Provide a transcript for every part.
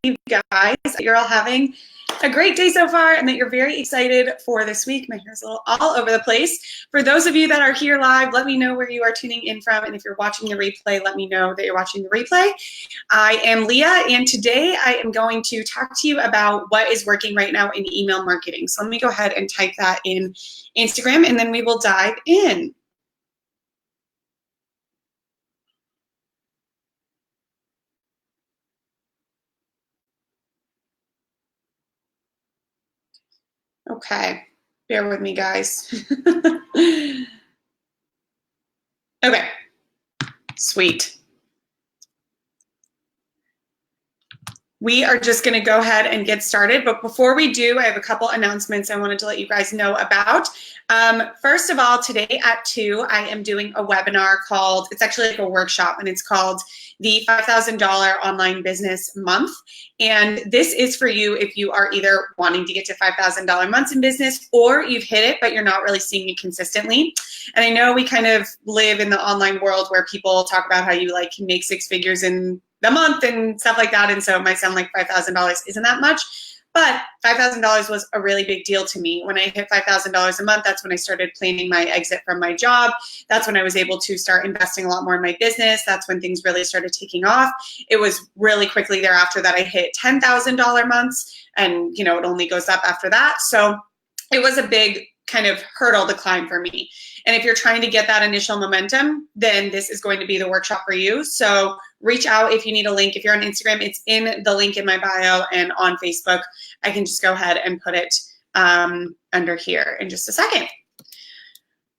you guys. You're all having a great day so far and that you're very excited for this week. My hair's a little all over the place. For those of you that are here live, let me know where you are tuning in from. And if you're watching the replay, let me know that you're watching the replay. I am Leah, and today I am going to talk to you about what is working right now in email marketing. So let me go ahead and type that in Instagram, and then we will dive in. Okay, bear with me, guys. Okay, sweet. We are just going to go ahead and get started. But before we do, I have a couple announcements I wanted to let you guys know about. First of all, today at 2, I am doing a webinar called, it's actually like a workshop, and it's called the $5,000 Online Business Month. And this is for you if you are either wanting to get to $5,000 months in business, or you've hit it, but you're not really seeing it consistently. And I know we kind of live in the online world where people talk about how you like can make 6 figures in the month and stuff like that. And so it might sound like $5,000 isn't that much, but $5,000 was a really big deal to me. When I hit $5,000 a month, that's when I started planning my exit from my job. That's when I was able to start investing a lot more in my business. That's when things really started taking off. It was really quickly thereafter that I hit $10,000 months, and it only goes up after that. So it was a big kind of hurdle to climb for me. And if you're trying to get that initial momentum, then this is going to be the workshop for you. So reach out if you need a link. If you're on Instagram, it's in the link in my bio, and on Facebook, I can just go ahead and put it under here in just a second.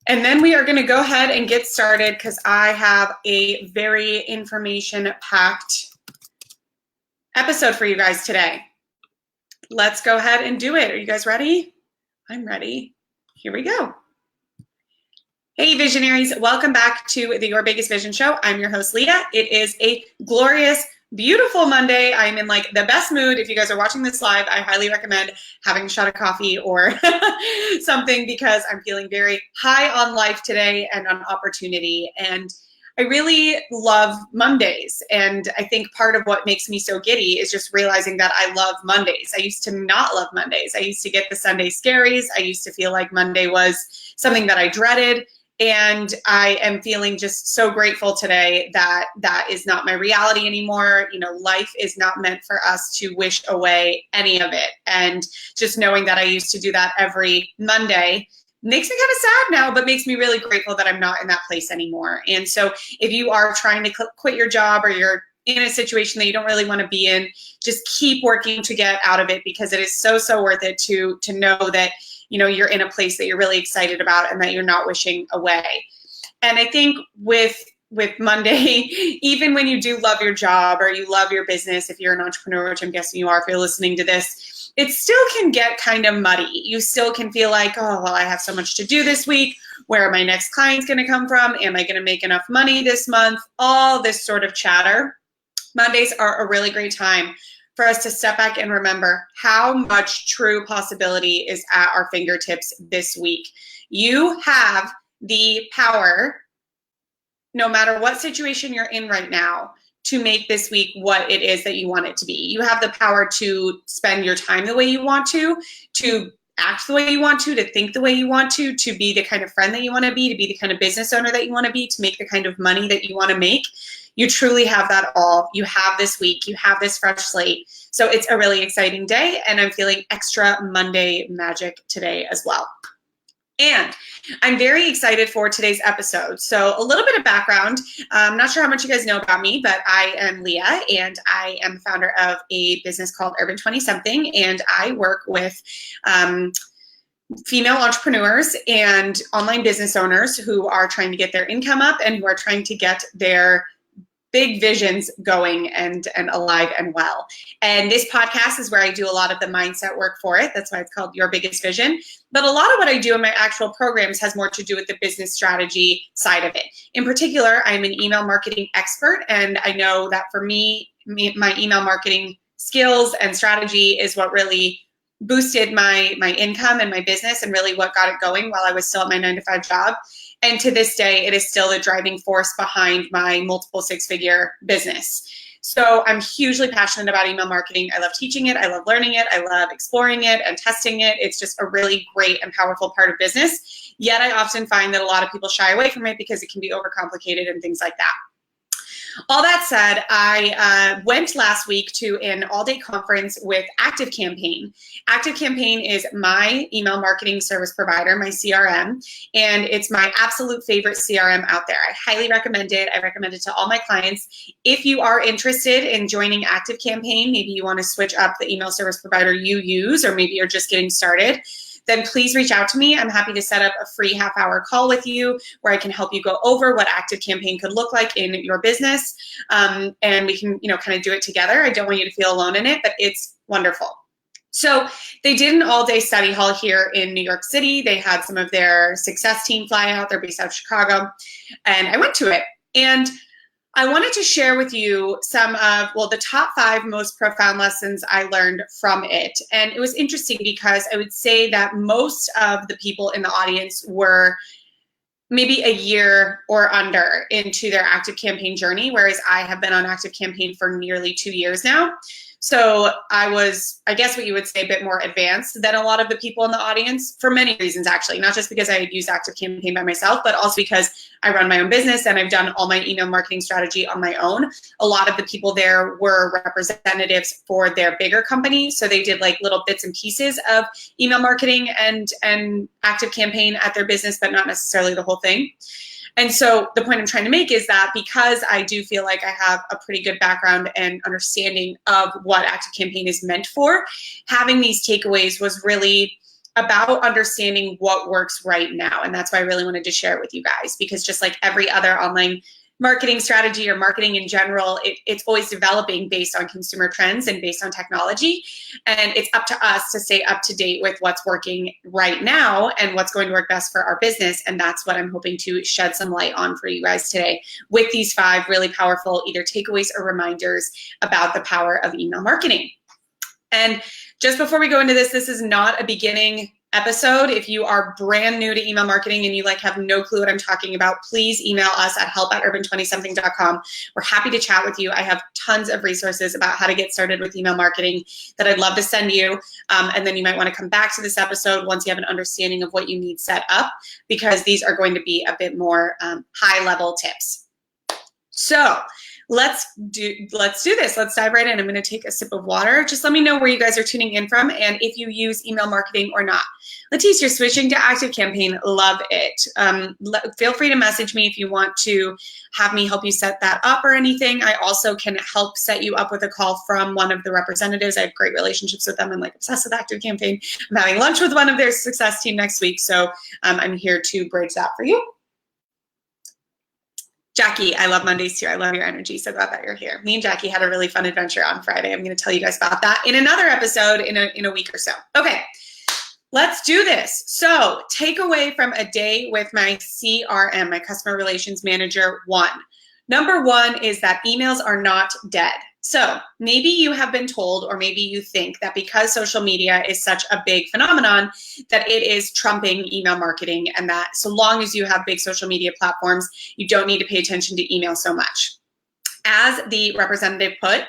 And then we are going to go ahead and get started because I have a very information-packed episode for you guys today. Let's go ahead and do it. Are you guys ready? I'm ready. Here we go. Hey visionaries, welcome back to the Your Biggest Vision Show. I'm your host, Leah. It is a glorious, beautiful Monday. I'm in like the best mood. If you guys are watching this live, I highly recommend having a shot of coffee or something, because I'm feeling very high on life today and on opportunity. And I really love Mondays. And I think part of what makes me so giddy is just realizing that I love Mondays. I used to not love Mondays. I used to get the Sunday scaries. I used to feel like Monday was something that I dreaded. And I am feeling just so grateful today that that is not my reality anymore. Life is not meant for us to wish away any of it. And just knowing that I used to do that every Monday makes me kind of sad now, but makes me really grateful that I'm not in that place anymore. And so if you are trying to quit your job, or you're in a situation that you don't really want to be in, just keep working to get out of it, because it is so, so worth it to know that you're in a place that you're really excited about and that you're not wishing away. And I think with Monday, even when you do love your job or you love your business, if you're an entrepreneur, which I'm guessing you are if you're listening to this, it still can get kind of muddy. You still can feel like, oh, well, I have so much to do this week. Where are my next clients going to come from? Am I going to make enough money this month? All this sort of chatter. Mondays are a really great time for us to step back and remember how much true possibility is at our fingertips this week. You have the power, no matter what situation you're in right now, to make this week what it is that you want it to be. You have the power to spend your time the way you want to act the way you want to think the way you want to be the kind of friend that you want to be the kind of business owner that you want to be, to make the kind of money that you want to make. You truly have that all. You have this week. You have this fresh slate. So it's a really exciting day, and I'm feeling extra Monday magic today as well. And I'm very excited for today's episode. So a little bit of background. I'm not sure how much you guys know about me, but I am Leah, and I am the founder of a business called Urban 20 Something, and I work with female entrepreneurs and online business owners who are trying to get their income up and who are trying to get their big visions going and alive and well. And this podcast is where I do a lot of the mindset work for it. That's why it's called Your Biggest Vision. But a lot of what I do in my actual programs has more to do with the business strategy side of it. In particular, I'm an email marketing expert, and I know that for me, my email marketing skills and strategy is what really boosted my income and my business, and really what got it going while I was still at my 9-to-5 job. And to this day, it is still the driving force behind my multiple 6-figure business. So I'm hugely passionate about email marketing. I love teaching it. I love learning it. I love exploring it and testing it. It's just a really great and powerful part of business. Yet I often find that a lot of people shy away from it because it can be overcomplicated and things like that. All that said, I went last week to an all-day conference with ActiveCampaign. ActiveCampaign is my email marketing service provider, my CRM, and it's my absolute favorite CRM out there. I highly recommend it. I recommend it to all my clients. If you are interested in joining ActiveCampaign, maybe you want to switch up the email service provider you use, or maybe you're just getting started, then please reach out to me. I'm happy to set up a free half-hour call with you where I can help you go over what ActiveCampaign could look like in your business, and we can, kind of do it together. I don't want you to feel alone in it, but it's wonderful. So they did an all-day study hall here in New York City. They had some of their success team fly out. They're based out of Chicago, and I went to it. And I wanted to share with you some of, the top 5 most profound lessons I learned from it. And it was interesting because I would say that most of the people in the audience were maybe a year or under into their ActiveCampaign journey, whereas I have been on ActiveCampaign for nearly 2 years now. So I was, I guess what you would say, a bit more advanced than a lot of the people in the audience for many reasons, actually. Not just because I had used ActiveCampaign by myself, but also because I run my own business and I've done all my email marketing strategy on my own. A lot of the people there were representatives for their bigger company. So they did like little bits and pieces of email marketing and ActiveCampaign at their business, but not necessarily the whole thing. And so the point I'm trying to make is that because I do feel like I have a pretty good background and understanding of what ActiveCampaign is meant for, having these takeaways was really about understanding what works right now. And that's why I really wanted to share it with you guys, because just like every other online marketing strategy or marketing in general, it's always developing based on consumer trends and based on technology. And it's up to us to stay up to date with what's working right now and what's going to work best for our business. And that's what I'm hoping to shed some light on for you guys today with these 5 really powerful either takeaways or reminders about the power of email marketing. And just before we go into this is not a beginning episode. If you are brand new to email marketing and you have no clue what I'm talking about, please email us at help@urban20something.com. We're happy to chat with you. I have tons of resources about how to get started with email marketing that I'd love to send you. And then you might want to come back to this episode once you have an understanding of what you need set up, because these are going to be a bit more high-level tips. So let's do this. Let's dive right in. I'm going to take a sip of water. Just let me know where you guys are tuning in from and if you use email marketing or not. Letice, you're switching to ActiveCampaign. Love it. Feel free to message me if you want to have me help you set that up or anything. I also can help set you up with a call from one of the representatives. I have great relationships with them. I'm obsessed with ActiveCampaign. I'm having lunch with one of their success team next week. So I'm here to bridge that for you. Jackie, I love Mondays too. I love your energy. So glad that you're here. Me and Jackie had a really fun adventure on Friday. I'm going to tell you guys about that in another episode in a week or so. Okay, let's do this. So takeaway from a day with my CRM, my Customer Relations Manager 1. Number 1 is that emails are not dead. So maybe you have been told, or maybe you think that because social media is such a big phenomenon, that it is trumping email marketing, and that so long as you have big social media platforms, you don't need to pay attention to email so much. As the representative put,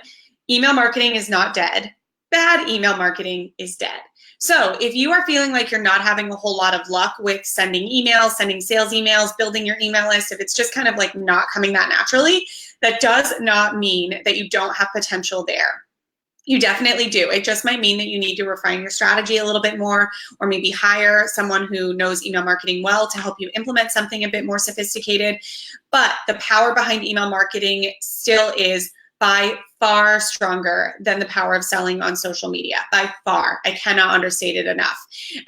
email marketing is not dead. Bad email marketing is dead. So if you are feeling like you're not having a whole lot of luck with sending emails, sending sales emails, building your email list, if it's just kind of not coming that naturally, that does not mean that you don't have potential there. You definitely do. It just might mean that you need to refine your strategy a little bit more, or maybe hire someone who knows email marketing well to help you implement something a bit more sophisticated. But the power behind email marketing still is by far stronger than the power of selling on social media, by far. I cannot understate it enough.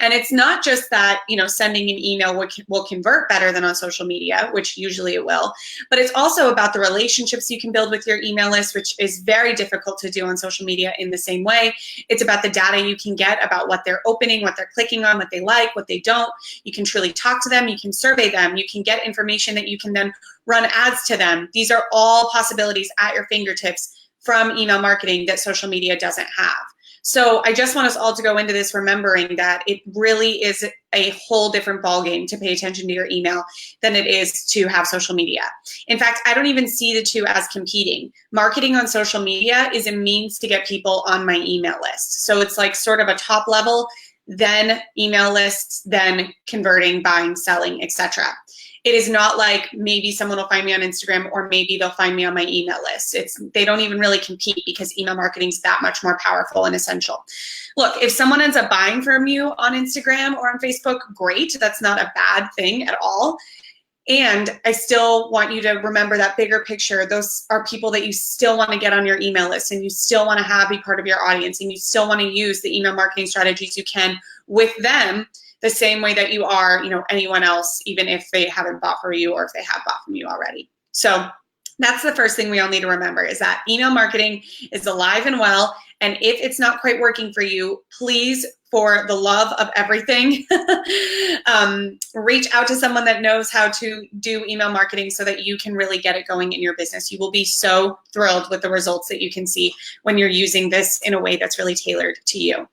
And it's not just that, sending an email will convert better than on social media, which usually it will, but it's also about the relationships you can build with your email list, which is very difficult to do on social media in the same way. It's about the data you can get about what they're opening, what they're clicking on, what they like, what they don't. You can truly talk to them. You can survey them. You can get information that you can then run ads to them. These are all possibilities at your fingertips from email marketing that social media doesn't have. So I just want us all to go into this remembering that it really is a whole different ballgame to pay attention to your email than it is to have social media. In fact, I don't even see the two as competing. Marketing on social media is a means to get people on my email list. So it's like sort of a top level, then email lists, then converting, buying, selling, etc. It is not like maybe someone will find me on Instagram or maybe they'll find me on my email list. They don't even really compete because email marketing is that much more powerful and essential. Look, if someone ends up buying from you on Instagram or on Facebook, great. That's not a bad thing at all. And I still want you to remember that bigger picture. Those are people that you still want to get on your email list and you still want to have be part of your audience and you still want to use the email marketing strategies you can with them the same way that you are, anyone else, even if they haven't bought from you or if they have bought from you already. So that's the first thing we all need to remember is that email marketing is alive and well. And if it's not quite working for you, please, for the love of everything, reach out to someone that knows how to do email marketing so that you can really get it going in your business. You will be so thrilled with the results that you can see when you're using this in a way that's really tailored to you.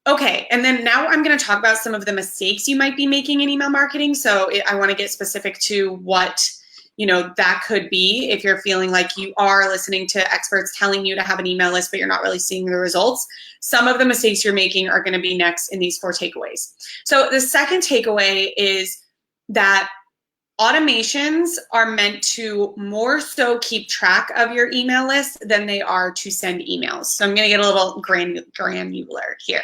Okay, and then now I'm going to talk about some of the mistakes you might be making in email marketing. So I want to get specific to what that could be if you're feeling like you are listening to experts telling you to have an email list, but you're not really seeing the results. Some of the mistakes you're making are going to be next in these 4 takeaways. So the second takeaway is that automations are meant to more so keep track of your email list than they are to send emails. So I'm going to get a little granular here.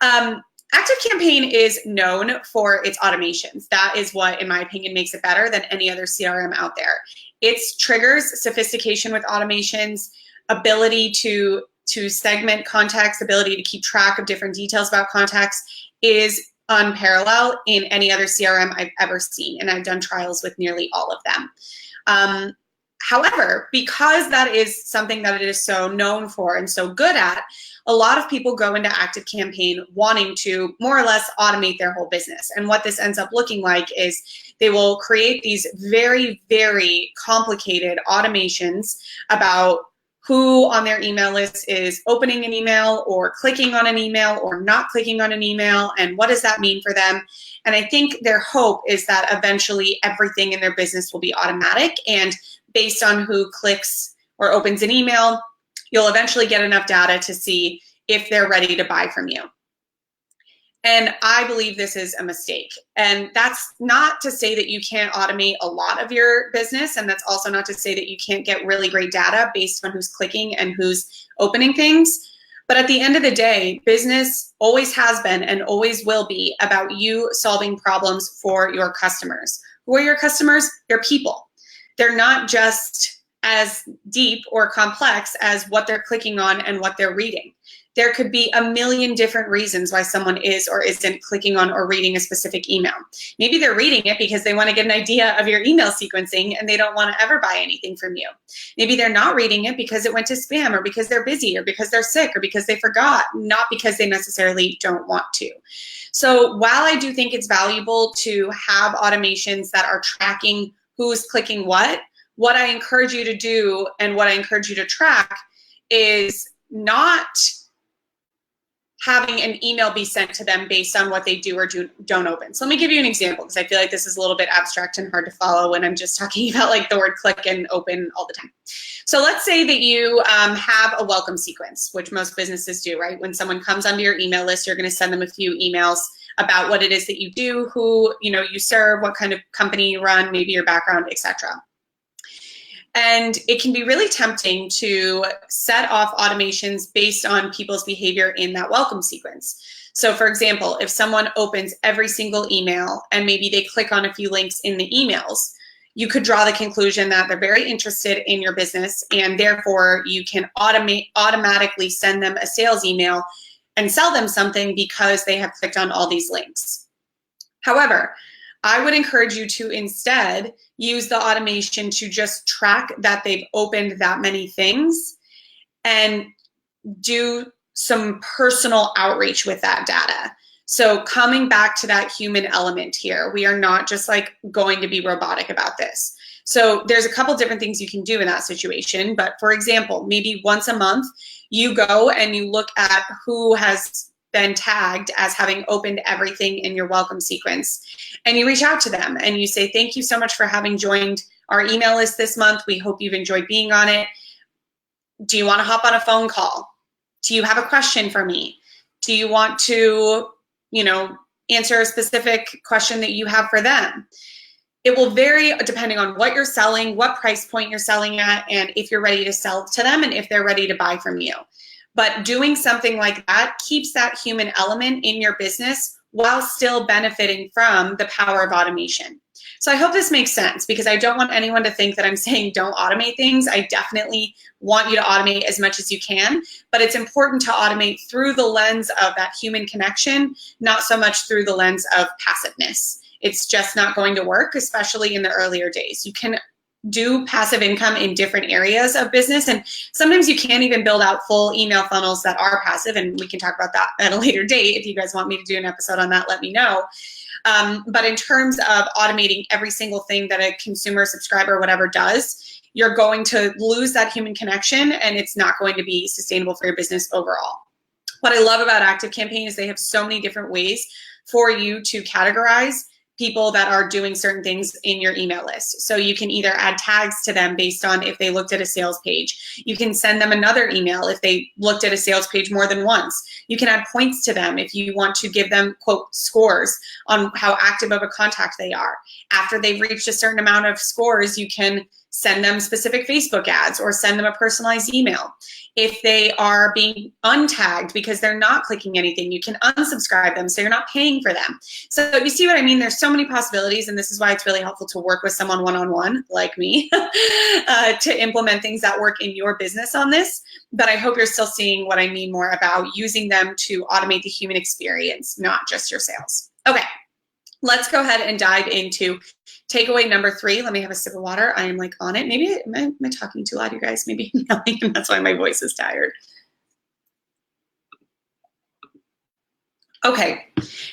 ActiveCampaign is known for its automations. That is what, in my opinion, makes it better than any other CRM out there. Its triggers, sophistication with automations, ability to segment contacts, ability to keep track of different details about contacts is unparalleled in any other CRM I've ever seen, and I've done trials with nearly all of them. However, because that is something that it is so known for and so good at, a lot of people go into ActiveCampaign wanting to more or less automate their whole business. And what this ends up looking like is they will create these very, very complicated automations about who on their email list is opening an email or clicking on an email or not clicking on an email, and what does that mean for them. And I think their hope is that eventually everything in their business will be automatic, and based on who clicks or opens an email, you'll eventually get enough data to see if they're ready to buy from you. And I believe this is a mistake. And that's not to say that you can't automate a lot of your business. And that's also not to say that you can't get really great data based on who's clicking and who's opening things. But at the end of the day, business always has been and always will be about you solving problems for your customers. Who are your customers? They're people. They're not just as deep or complex as what they're clicking on and what they're reading. There could be a million different reasons why someone is or isn't clicking on or reading a specific email. Maybe they're reading it because they want to get an idea of your email sequencing and they don't want to ever buy anything from you. Maybe they're not reading it because it went to spam or because they're busy or because they're sick or because they forgot, not because they necessarily don't want to. So while I do think it's valuable to have automations that are tracking who's clicking what I encourage you to do and what I encourage you to track is not having an email be sent to them based on what they do or don't open. So let me give you an example because I feel like this is a little bit abstract and hard to follow when I'm just talking about like the word click and open all the time. So let's say that you have a welcome sequence, which most businesses do, right? When someone comes onto your email list, you're going to send them a few emails about what it is that you do, who you serve, what kind of company you run, maybe your background, etc. And it can be really tempting to set off automations based on people's behavior in that welcome sequence. So for example, if someone opens every single email and maybe they click on a few links in the emails, you could draw the conclusion that they're very interested in your business and therefore you can automatically send them a sales email and sell them something because they have clicked on all these links. However, I would encourage you to instead use the automation to just track that they've opened that many things and do some personal outreach with that data. So coming back to that human element here, we are not just like going to be robotic about this. So there's a couple different things you can do in that situation. But for example, maybe once a month, you go and you look at who has been tagged as having opened everything in your welcome sequence. And you reach out to them and you say, thank you so much for having joined our email list this month. We hope you've enjoyed being on it. Do you want to hop on a phone call? Do you have a question for me? Do you want to, answer a specific question that you have for them? It will vary depending on what you're selling, what price point you're selling at, and if you're ready to sell to them and if they're ready to buy from you. But doing something like that keeps that human element in your business while still benefiting from the power of automation. So I hope this makes sense, because I don't want anyone to think that I'm saying don't automate things. I definitely want you to automate as much as you can, but it's important to automate through the lens of that human connection, not so much through the lens of passiveness. It's just not going to work, especially in the earlier days. You can do passive income in different areas of business, and sometimes you can't even build out full email funnels that are passive, and we can talk about that at a later date. If you guys want me to do an episode on that, let me know. But in terms of automating every single thing that a consumer, subscriber, whatever does, you're going to lose that human connection, and it's not going to be sustainable for your business overall. What I love about ActiveCampaign is they have so many different ways for you to categorize people that are doing certain things in your email list. So you can either add tags to them based on if they looked at a sales page. You can send them another email if they looked at a sales page more than once. You can add points to them if you want to give them, quote, scores on how active of a contact they are. After they've reached a certain amount of scores, you can send them specific Facebook ads or send them a personalized email. If they are being untagged because they're not clicking anything, you can unsubscribe them so you're not paying for them. So you see what I mean? There's so many possibilities, and this is why it's really helpful to work with someone one-on-one like me to implement things that work in your business on this. But I hope you're still seeing what I mean more about using them to automate the human experience, not just your sales. Okay, let's go ahead and dive into takeaway number 3. Let me have a sip of water. I am like on it. Maybe, am I talking too loud, you guys? Maybe that's why my voice is tired. Okay,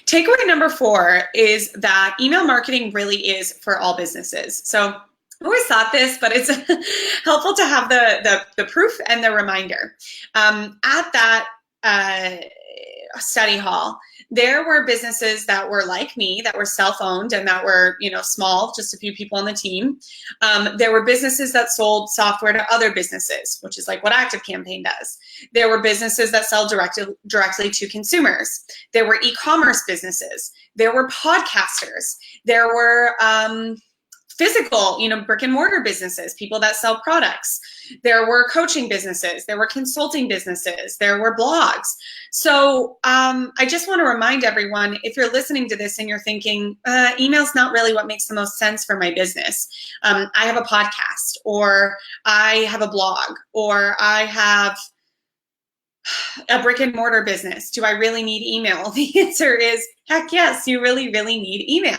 takeaway number 4 is that email marketing really is for all businesses. So I always thought this, but it's helpful to have the proof and the reminder. At that study hall, there were businesses that were like me, that were self-owned and that were, small, just a few people on the team. There were businesses that sold software to other businesses, which is like what ActiveCampaign does. There were businesses that sell directly to consumers. There were e-commerce businesses. There were podcasters. There were physical, brick and mortar businesses, people that sell products. There were coaching businesses. There were consulting businesses. There were blogs. So I just want to remind everyone, if you're listening to this and you're thinking, email's not really what makes the most sense for my business. I have a podcast, or I have a blog, or I have a brick and mortar business. Do I really need email? The answer is heck yes, you really, really need email.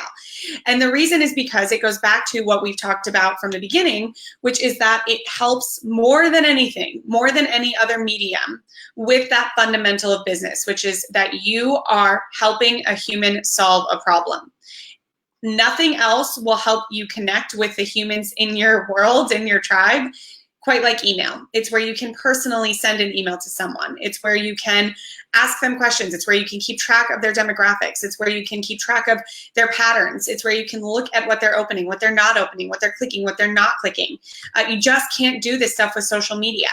And the reason is because it goes back to what we've talked about from the beginning, which is that it helps more than anything, more than any other medium, with that fundamental of business, which is that you are helping a human solve a problem. Nothing else will help you connect with the humans in your world, in your tribe, quite like email. It's where you can personally send an email to someone. It's where you can ask them questions. It's where you can keep track of their demographics. It's where you can keep track of their patterns. It's where you can look at what they're opening, what they're not opening, what they're clicking, what they're not clicking. You just can't do this stuff with social media.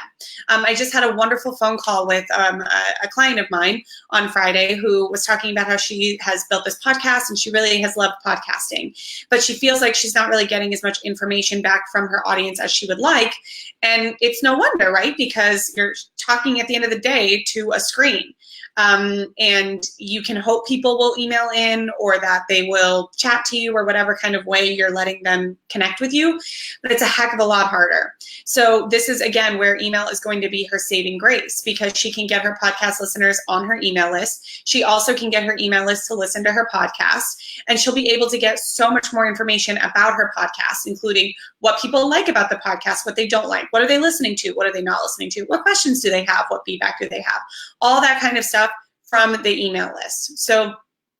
I just had a wonderful phone call with a client of mine on Friday who was talking about how she has built this podcast and she really has loved podcasting, but she feels like she's not really getting as much information back from her audience as she would like. And it's no wonder, right? Because you're talking at the end of the day to a screen. And you can hope people will email in or that they will chat to you or whatever kind of way you're letting them connect with you, but it's a heck of a lot harder. So this is, again, where email is going to be her saving grace, because she can get her podcast listeners on her email list. She also can get her email list to listen to her podcast, and she'll be able to get so much more information about her podcast, including what people like about the podcast, what they don't like, what are they listening to, what are they not listening to, what questions do they have, what feedback do they have, all that kind of stuff from the email list. So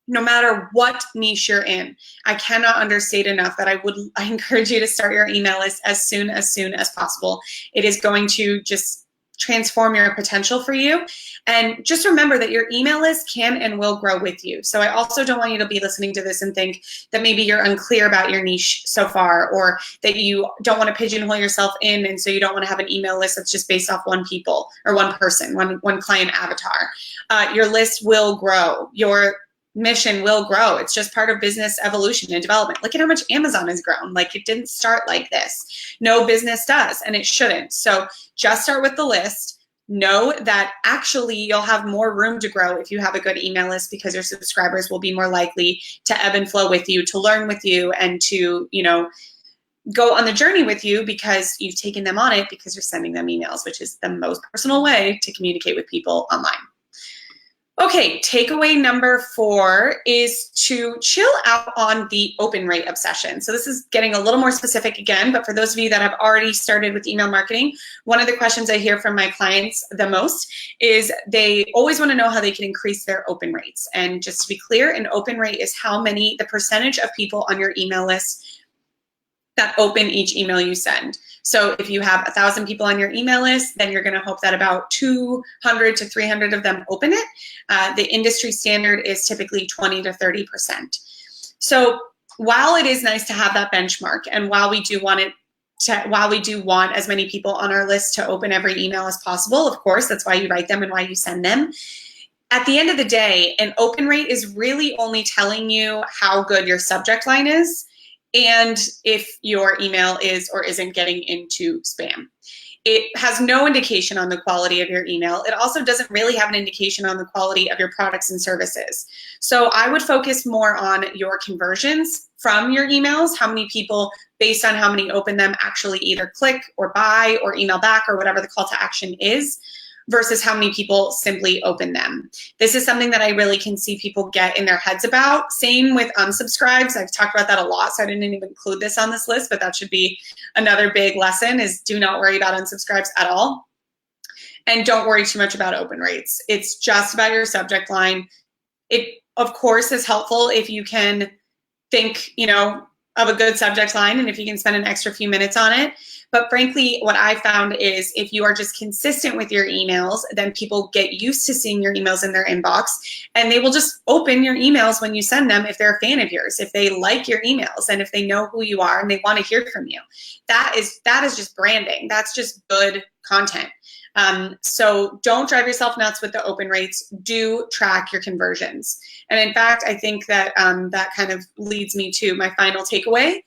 no matter what niche you're in. I cannot understate enough that I encourage you to start your email list as soon as possible. It is going to just transform your potential for you. And just remember that your email list can and will grow with you. So I also don't want you to be listening to this and think that maybe you're unclear about your niche so far, or that you don't want to pigeonhole yourself in, and so you don't want to have an email list that's just based off one people or one person, one client avatar. Your list will grow. Your mission will grow. It's just part of business evolution and development. Look at how much Amazon has grown. Like, it didn't start like this. No business does, and it shouldn't. So just start with the list. Know that actually you'll have more room to grow if you have a good email list, because your subscribers will be more likely to ebb and flow with you, to learn with you, and to, go on the journey with you because you've taken them on it, because you're sending them emails, which is the most personal way to communicate with people online. Okay, takeaway number 4 is to chill out on the open rate obsession. So this is getting a little more specific again, but for those of you that have already started with email marketing, one of the questions I hear from my clients the most is they always want to know how they can increase their open rates. And just to be clear, an open rate is the percentage of people on your email list that open each email you send. So if you have 1,000 people on your email list, then you're going to hope that about 200 to 300 of them open it. The industry standard is typically 20 to 30%. So while it is nice to have that benchmark, and while we do want as many people on our list to open every email as possible, of course, that's why you write them and why you send them. At the end of the day, an open rate is really only telling you how good your subject line is, and if your email is or isn't getting into spam. It has no indication on the quality of your email. It also doesn't really have an indication on the quality of your products and services. So I would focus more on your conversions from your emails, how many people, based on how many open them, actually either click or buy or email back or whatever the call to action is, versus how many people simply open them. This is something that I really can see people get in their heads about. Same with unsubscribes. I've talked about that a lot, so I didn't even include this on this list, but that should be another big lesson, is do not worry about unsubscribes at all. And don't worry too much about open rates. It's just about your subject line. It, of course, is helpful if you can think, of a good subject line, and if you can spend an extra few minutes on it. But frankly, what I found is if you are just consistent with your emails, then people get used to seeing your emails in their inbox, and they will just open your emails when you send them if they're a fan of yours, if they like your emails, and if they know who you are and they want to hear from you. That is just branding. That's just good content. So don't drive yourself nuts with the open rates. Do track your conversions. And in fact, I think that that kind of leads me to my final takeaway,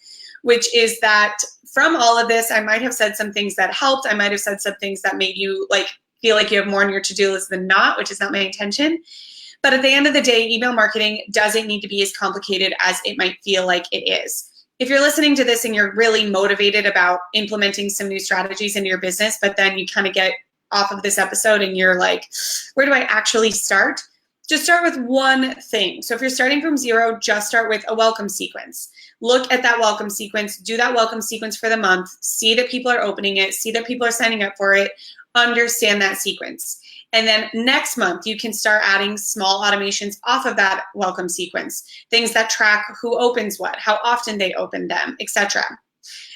which is that from all of this, I might have said some things that helped. I might have said some things that made you feel like you have more on your to-do list than not, which is not my intention. But at the end of the day, email marketing doesn't need to be as complicated as it might feel like it is. If you're listening to this and you're really motivated about implementing some new strategies into your business, but then you kind of get off of this episode and you're like, where do I actually start? Just start with one thing. So if you're starting from zero, just start with a welcome sequence. Look at that welcome sequence, do that welcome sequence for the month, see that people are opening it, see that people are signing up for it, understand that sequence. And then next month, you can start adding small automations off of that welcome sequence, things that track who opens what, how often they open them, etc.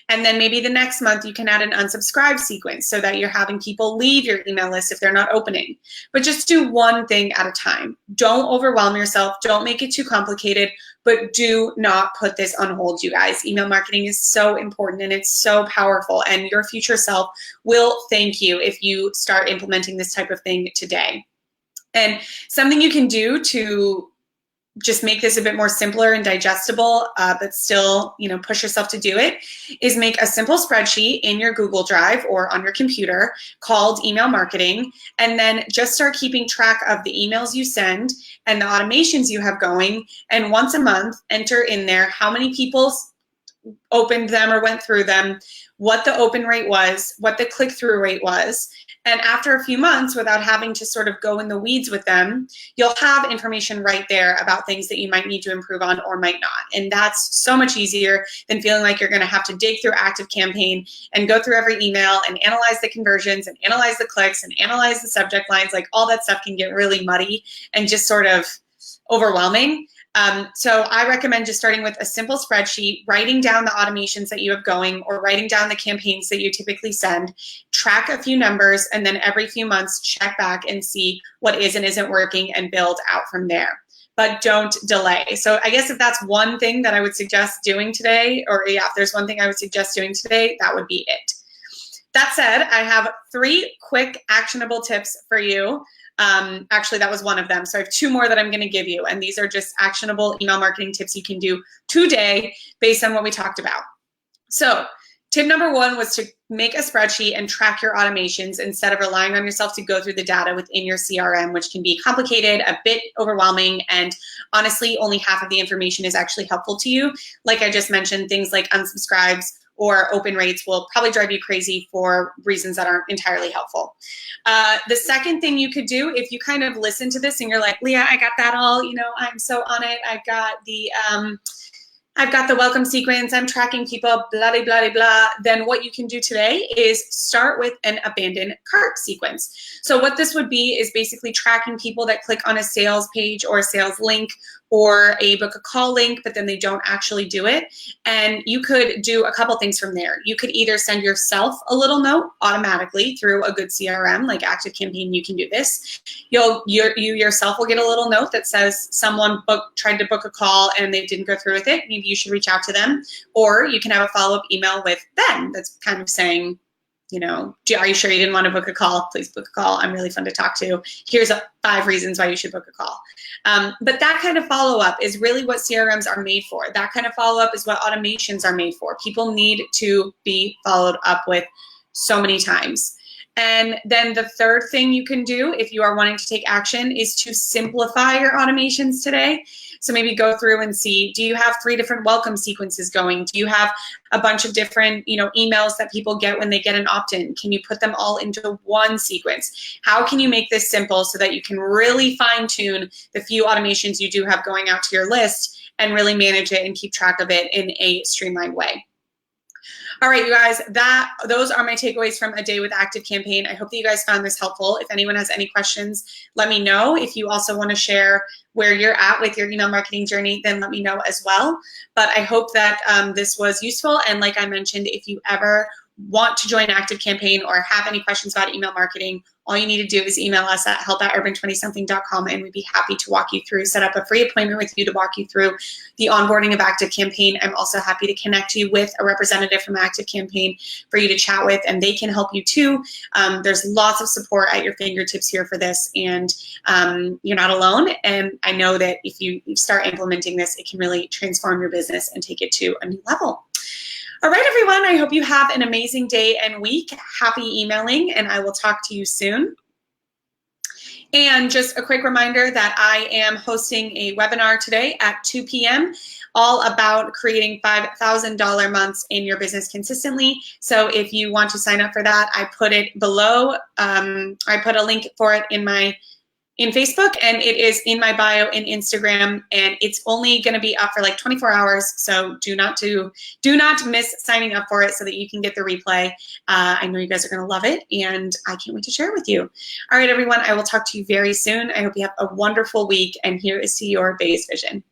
And then maybe the next month you can add an unsubscribe sequence so that you're having people leave your email list if they're not opening. But just do one thing at a time. Don't overwhelm yourself. Don't make it too complicated, but do not put this on hold, you guys. Email marketing is so important and it's so powerful, and your future self will thank you if you start implementing this type of thing today. And something you can do to just make this a bit more simpler and digestible, but still, push yourself to do it, is make a simple spreadsheet in your Google Drive or on your computer called email marketing, and then just start keeping track of the emails you send and the automations you have going. And once a month, enter in there how many people opened them or went through them, what the open rate was, what the click-through rate was. And after a few months, without having to sort of go in the weeds with them, you'll have information right there about things that you might need to improve on or might not. And that's so much easier than feeling like you're going to have to dig through ActiveCampaign and go through every email and analyze the conversions and analyze the clicks and analyze the subject lines. Like, all that stuff can get really muddy and just sort of overwhelming. So I recommend just starting with a simple spreadsheet, writing down the automations that you have going or writing down the campaigns that you typically send, track a few numbers, and then every few months check back and see what is and isn't working and build out from there. But don't delay. So I guess if that's one thing that I would suggest doing today, or yeah, if there's one thing I would suggest doing today, that would be it. That said, I have 3 quick actionable tips for you. Actually, that was one of them. So I have 2 more that I'm going to give you. And these are just actionable email marketing tips you can do today based on what we talked about. So tip number 1 was to make a spreadsheet and track your automations instead of relying on yourself to go through the data within your CRM, which can be complicated, a bit overwhelming, and honestly, only half of the information is actually helpful to you. Like I just mentioned, things like unsubscribes or open rates will probably drive you crazy for reasons that aren't entirely helpful. The second thing you could do, if you kind of listen to this and you're like, Leah, I got that all, you know, I'm so on it. I've got the welcome sequence, I'm tracking people, blah, blah, blah, blah. Then what you can do today is start with an abandoned cart sequence. So what this would be is basically tracking people that click on a sales page or a sales link or a book a call link, but then they don't actually do it. And you could do a couple things from there. You could either send yourself a little note automatically through a good CRM like ActiveCampaign. You can do this. You yourself will get a little note that says someone tried to book a call and they didn't go through with it. Maybe you should reach out to them. Or you can have a follow-up email with them that's kind of saying, you know, are you sure you didn't want to book a call? Please book a call. I'm really fun to talk to. Here's 5 reasons why you should book a call. But that kind of follow-up is really what CRMs are made for. That kind of follow-up is what automations are made for. People need to be followed up with so many times. And then the third thing you can do if you are wanting to take action is to simplify your automations today. So maybe go through and see, do you have 3 different welcome sequences going? Do you have a bunch of different, you know, emails that people get when they get an opt-in? Can you put them all into one sequence? How can you make this simple so that you can really fine-tune the few automations you do have going out to your list and really manage it and keep track of it in a streamlined way? All right, you guys, those are my takeaways from a day with ActiveCampaign. I hope that you guys found this helpful. If anyone has any questions, let me know. If you also want to share where you're at with your email marketing journey, then let me know as well. But I hope that this was useful. And like I mentioned, if you ever want to join ActiveCampaign or have any questions about email marketing, all you need to do is email us at help@urban20something.com and we'd be happy to walk you through, set up a free appointment with you to walk you through the onboarding of ActiveCampaign. I'm also happy to connect you with a representative from ActiveCampaign for you to chat with, and they can help you too. There's lots of support at your fingertips here for this, and you're not alone. And I know that if you start implementing this, it can really transform your business and take it to a new level. All right, everyone, I hope you have an amazing day and week. Happy emailing, and I will talk to you soon. And just a quick reminder that I am hosting a webinar today at 2 p.m. all about creating $5,000 months in your business consistently. So if you want to sign up for that, I put it below. I put a link for it in Facebook, and it is in my bio in Instagram, and it's only going to be up for like 24 hours. So do not miss signing up for it so that you can get the replay. I know you guys are going to love it, and I can't wait to share it with you. All right, everyone, I will talk to you very soon. I hope you have a wonderful week, and here is to your Bay's vision.